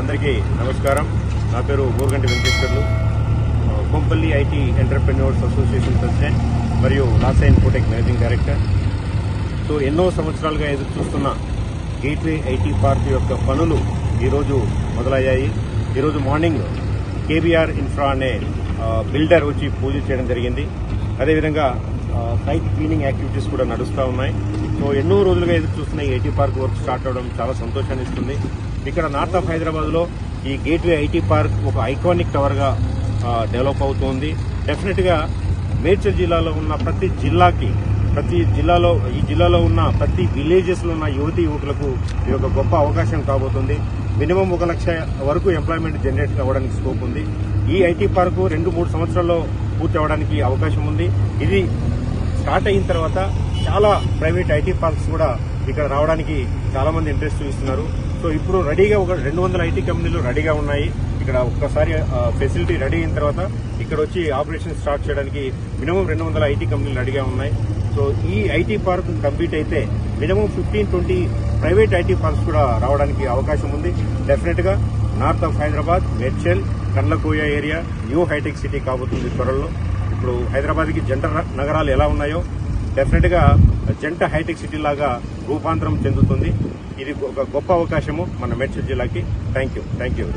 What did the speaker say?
అందరికీ నమస్కారం. నా పేరు Gorganti Venkateswarlu, Kompally IT entrepreneurs association president మరియు Lasa infotech managing director. So ఎన్నో సంవత్సరాలుగా ఎదురు చూస్తున్న గేట్వే ఐటీ పార్క్ యొక్క పనులు ఈరోజు మొదలయ్యాయి. ఈరోజు మార్నింగ్ కేబీఆర్ ఇన్ఫ్రా అనే బిల్డర్ వచ్చి పూజ చేయడం జరిగింది. అదేవిధంగా సైట్ క్లీనింగ్ యాక్టివిటీస్ కూడా నడుస్తూ ఉన్నాయి. సో ఎన్నో రోజులుగా ఎదురు చూస్తున్న ఈ ఐటీ పార్క్ వర్క్ స్టార్ట్ అవడం చాలా సంతోషాన్ని ఇస్తుంది. ఇక్కడ నార్త్ ఆఫ్ హైదరాబాద్ లో ఈ గేట్వే ఐటీ పార్క్ ఒక ఐకానిక్ టవర్ గా డెవలప్ అవుతోంది. డెఫినెట్ గా మేడ్చల్ జిల్లాలో ఉన్న ప్రతి జిల్లాలో ఉన్న ప్రతి విలేజెస్ లో ఉన్న యువతీ యువకులకు ఇది ఒక గొప్ప అవకాశం కాబోతుంది. మినిమం 1 లక్ష వరకు ఎంప్లాయ్మెంట్ జనరేట్ అవ్వడానికి స్కోప్ ఉంది. ఈ ఐటీ పార్క్ 2-3 సంవత్సరాల్లో పూర్తి అవడానికి అవకాశం ఉంది. ఇది స్టార్ట్ అయిన తర్వాత చాలా ప్రైవేట్ ఐటీ పార్క్స్ కూడా ఇక్కడ రావడానికి చాలా మంది ఇంట్రెస్ట్ చూపిస్తున్నారు. సో ఇప్పుడు రెడీగా ఒక 200 ఐటీ కంపెనీలు రెడీగా ఉన్నాయి. ఇక్కడ ఒక్కసారి ఫెసిలిటీ రెడీ అయిన తర్వాత ఇక్కడ వచ్చి ఆపరేషన్ స్టార్ట్ చేయడానికి మినిమం 200 ఐటీ కంపెనీలు రెడీగా ఉన్నాయి. సో ఈ ఐటీ పార్క్ కంప్లీట్ అయితే మినిమం 15-20 ప్రైవేట్ ఐటీ పార్క్స్ కూడా రావడానికి అవకాశం ఉంది. డెఫినెట్ గా north of Hyderabad, Medchal, Kandlakoya area new hitech city కాబోతుంది త్వరలో. ఇప్పుడు హైదరాబాద్ కి జంట నగరాలు ఎలా ఉన్నాయో డెఫినెట్ గా జంట హైటెక్ సిటీ లాగా రూపాంతరం చెందుతుంది. ఇది ఒక గొప్ప అవకాశము మన మేడ్చల్ జిల్లాకి. Thank you.